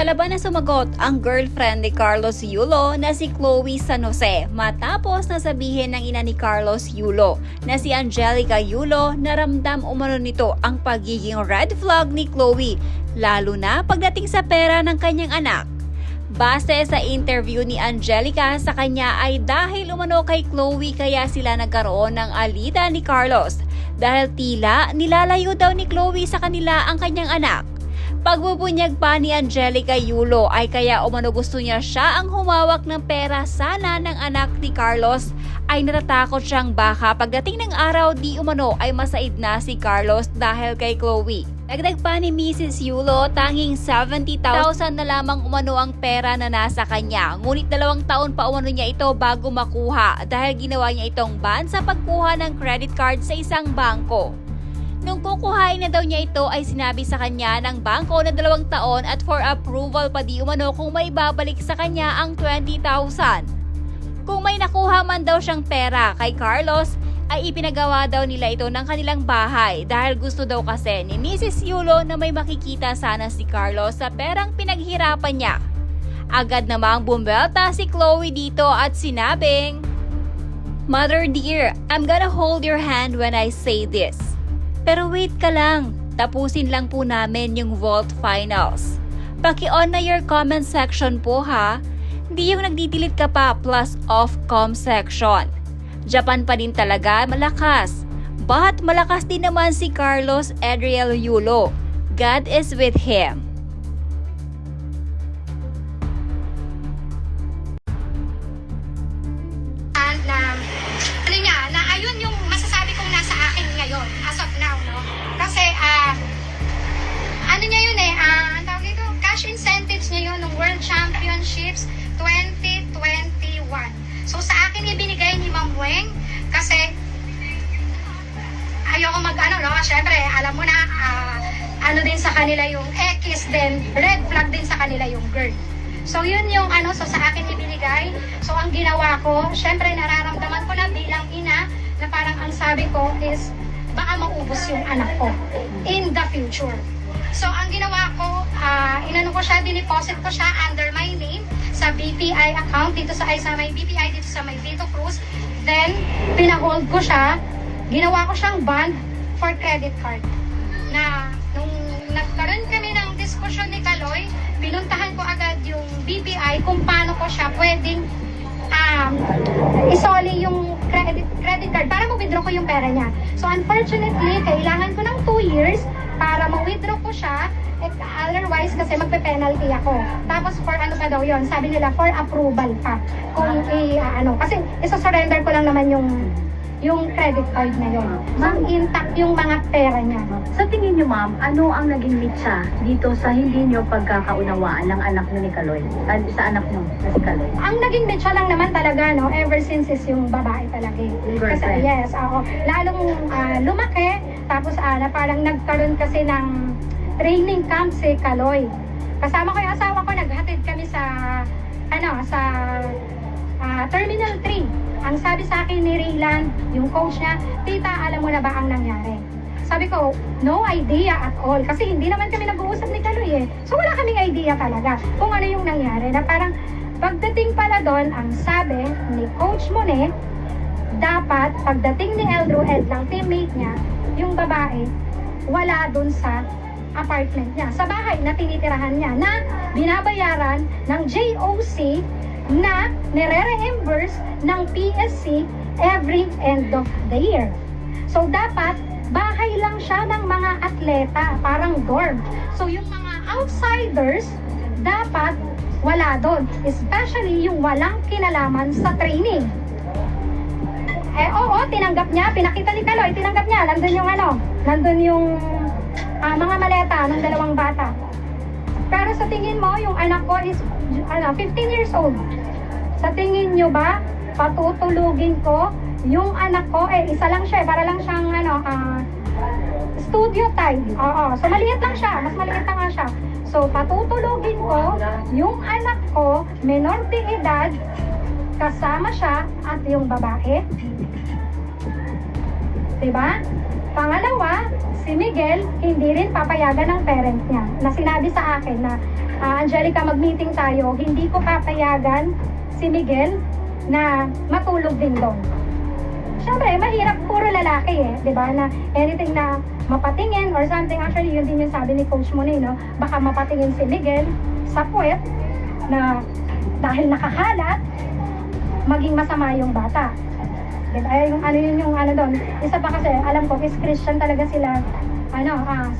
Palaban na sumagot ang girlfriend ni Carlos Yulo na si Chloe San Jose matapos na sabihin ng ina ni Carlos Yulo na si Angelica Yulo na ramdam umano nito ang pagiging red flag ni Chloe, lalo na pagdating sa pera ng kanyang anak. Base sa interview ni Angelica sa kanya ay dahil umano kay Chloe kaya sila nagkaroon ng alitan ni Carlos dahil tila nilalayo daw ni Chloe sa kanila ang kanyang anak. Pagbubunyag pa ni Angelica Yulo ay kaya umano gusto niya siya ang humawak ng pera sana ng anak ni Carlos ay natatakot siyang baka pagdating ng araw di umano ay masaid na si Carlos dahil kay Chloe. Dagdag pa ni Mrs. Yulo, tanging 70,000 na lamang umano ang pera na nasa kanya. Ngunit 2 taon pa umano niya ito bago makuha dahil ginawa niya itong ban sa pagkuha ng credit card sa isang bangko. Nung kukuhain na daw niya ito ay sinabi sa kanya ng bangko na 2 taon at for approval pa di umano kung may babalik sa kanya ang 20,000. Kung may nakuha man daw siyang pera kay Carlos, ay ipinagawa daw nila ito ng kanilang bahay dahil gusto daw kasi ni Mrs. Yulo na may makikita sana si Carlos sa perang pinaghirapan niya. Agad namang bumbelta si Chloe dito at sinabing, "Mother dear, I'm gonna hold your hand when I say this. Pero wait ka lang, tapusin lang po namin yung vault finals. Paki-on na your comment section po ha. Hindi yung nagdidelete ka pa plus off com section. Japan pa din talaga malakas. But malakas din naman si Carlos Adriel Yulo. God is with him." Na ayun yung masasabi kong nasa akin ngayon as of now, no? Kasi ano niya yun ang tawag ito, cash incentives niya yun ng World Championships 2021. So sa akin ibinigay ni Ma'am Weng kasi ayoko no? Syempre, alam mo na ano din sa kanila yung X, then red flag din sa kanila yung girl. So yun yung so sa akin ibinigay. So ang ginawa ko, syempre nararamdaman ko na bilang ina na parang ang sabi ko is baka maubos yung anak ko in the future. So ang ginawa ko, inano ko siya, dineposit ko siya under my name sa BPI account dito sa may BPI dito sa may Vito Cruz. Then pinahold ko siya, ginawa ko siyang bond for credit card. Na nung nagkaroon kami ng diskusyon ni Kaloy, pinuntahan ko agad yung BPI kung paano ko siya pwedeng isoli yung credit card para ma-withdraw ko yung pera niya. So unfortunately, kailangan ko ng 2 years para ma-withdraw ko siya. Otherwise, kasi magpe-penalty ako. Tapos for ano pa daw yun? Sabi nila for approval pa. Kung kasi isa-surrender ko lang naman yung credit card na yun. Ma'am, intact yung mga pera niya. Sa tingin niyo, ma'am, ano ang naging mitsa dito sa hindi niyo pagkakaunawaan ng anak niyo ni Kaloy? Sa anak niyo na si Kaloy? Ang naging mitsa lang naman talaga, no, ever since is yung babae talaga. Kasi yes, lalong lumaki, tapos na parang nagkaroon kasi ng training camp si Kaloy. Kasama ko yung asawa ko, naghatid kami sa Terminal 3. Ang sabi sa akin ni Raylan, yung coach niya, "Tita, alam mo na ba ang nangyari?" Sabi ko, "No idea at all." Kasi hindi naman kami nag-uusap ni Kaloy So wala kaming idea talaga kung ano yung nangyari. Na parang pagdating pala doon, ang sabi ni Coach Monet, dapat pagdating ni Eldro Ed lang, teammate niya, yung babae, wala doon sa apartment niya, sa bahay na tinitirahan niya, na binabayaran ng JOC na nire-reimburse ng PSC every end of the year. So dapat bahay lang siya ng mga atleta, parang dorm. So yung mga outsiders dapat wala doon, especially yung walang kinalaman sa training. Oo, tinanggap niya, pinakita ni Kaloy, tinanggap niya, nandun yung mga maleta ng 2 bata. Pero sa tingin mo, yung anak ko is 15 years old. Sa tingin nyo ba, patutulugin ko yung anak ko? Isa lang siya, para lang siyang studio type. So maliit lang siya, mas maliit na nga siya. So patutulugin ko yung anak ko, menor de edad, kasama siya at yung babae. Diba? Pangalawa, si Miguel, hindi rin papayagan ng parent niya. Na sinabi sa akin na Angelica, mag-meeting tayo, hindi ko papayagan si Miguel na matulog din doon. Siyempre, mahirap, puro lalaki di ba? Na anything na mapatingin or something, actually yun din yung sabi ni Coach Monet, no? Baka mapatingin si Miguel sa puwet na dahil nakakalat, maging masama yung bata. Ay, yung ano doon. Isa pa kasi, alam ko, is Christian talaga sila,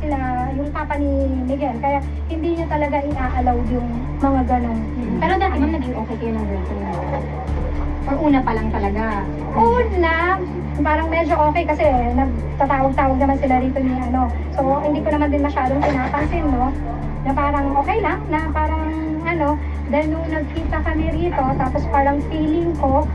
sila, yung papa ni Miguel. Kaya hindi niya talaga i-allow yung mga ganong. Pero dati ma'am, naging okay kayo ng girlfriend mo? Or una pa lang talaga? Una, parang medyo okay kasi nagtatawag-tawag naman sila rito ni So, hindi ko naman din masyadong pinapansin, no? Na parang okay lang, na parang then nung nagkita kami rito, tapos parang feeling ko,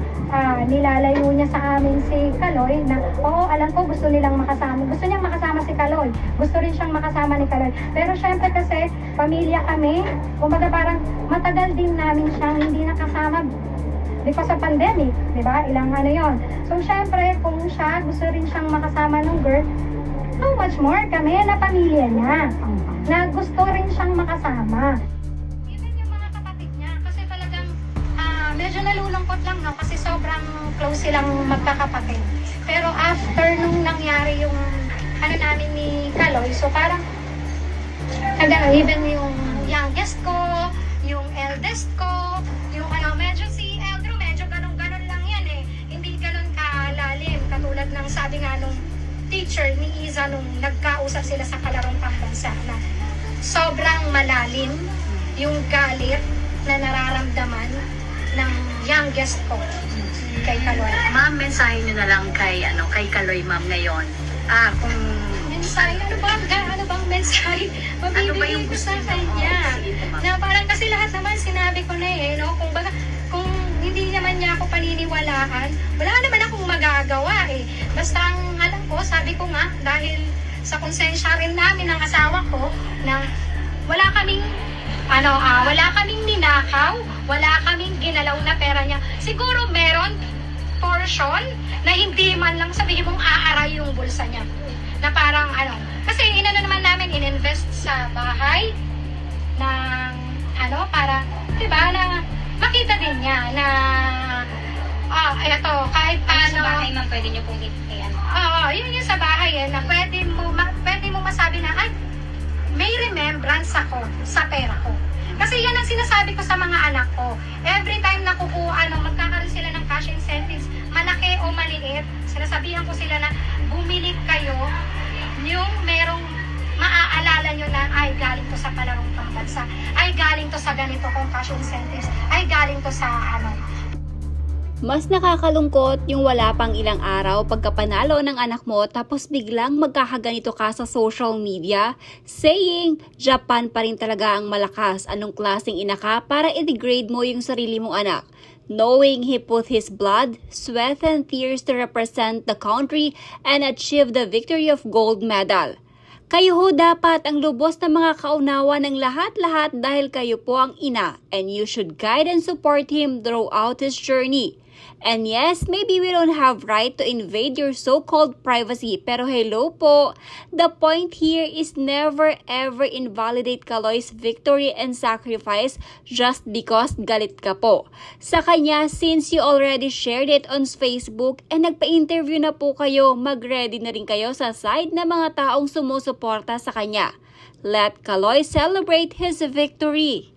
nilalayo niya sa amin si Kaloy na, oo, alam ko gusto nilang makasama. Gusto niyang makasama si Kaloy. Gusto rin siyang makasama ni Kaloy. Pero syempre kasi, pamilya kami, kumbaga parang matagal din namin siyang hindi nakasama because of pandemic, di ba? Ilang yon. So syempre, kung siya, gusto rin siyang makasama ng girl, how much more kami na pamilya niya na gusto rin siyang makasama. Medyo nalulungkot lang, no? Kasi sobrang close silang magkakapatid. Pero after nung nangyari yung namin ni Kaloy, so parang even yung youngest ko, yung eldest ko, yung medyo si Eldro, medyo ganun-ganun lang yan Hindi ganun kalalim. Katulad ng sabi nga nung teacher ni Iza nung nagkausap sila sa kalarong pambansa na sobrang malalim yung galit na nararamdaman ng youngest ko kay Kaloy. Ma'am, mensahe nyo na lang kay Kaloy, ma'am, ngayon. Kung mensahe, ano bang mensahe mabibigay ko sa kanya? Na parang kasi lahat naman sinabi ko na no? Kung hindi naman niya ako paniniwalaan, wala naman akong magagawa Basta ang alam ko, sabi ko nga, dahil sa konsensya rin namin ng asawa ko, na wala kaming ninakaw, wala kaming ginalaw na pera niya. Siguro meron portion na hindi man lang sabihin mong aaray yung bulsa niya. Na parang kasi naman namin ininvest sa bahay ng para, diba, na makita din niya na eto, kahit sa bahay, ma'am, pwede nyo pong yun yung sa bahay na pwede mo masabi na, ay, may remembrance ako sa pera ko. Kasi yan ang sinasabi ko sa mga anak ko. Every time na magkakaroon sila ng cash incentives, malaki o maliit, sinasabihan ko sila na bumili kayo yung merong maaalala nyo na ay galing to sa kalarong pambansa, ay galing to sa ganito kong cash incentives, ay galing to sa Mas nakakalungkot yung wala pang ilang araw pagkapanalo ng anak mo tapos biglang magkakaganito ka sa social media saying Japan pa rin talaga ang malakas, anong klaseng ina ka para i-degrade mo yung sarili mong anak. Knowing he put his blood, sweat and tears to represent the country and achieve the victory of gold medal. Kayo ho dapat ang lubos na mga kaunawa ng lahat-lahat dahil kayo po ang ina and you should guide and support him throughout his journey. And yes, maybe we don't have right to invade your so-called privacy, pero hello po, the point here is never ever invalidate Kaloy's victory and sacrifice just because galit ka po. Sa kanya, since you already shared it on Facebook and nagpa-interview na po kayo, mag-ready na rin kayo sa side ng mga taong sumusuporta sa kanya. Let Kaloy celebrate his victory.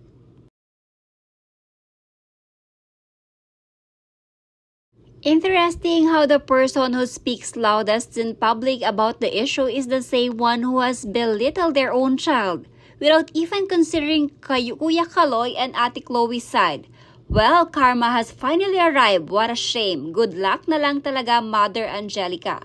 Interesting how the person who speaks loudest in public about the issue is the same one who has belittled their own child, without even considering Kuya Kaloy and Ate Chloe's side. Well, karma has finally arrived. What a shame. Good luck na lang talaga, Mother Angelica.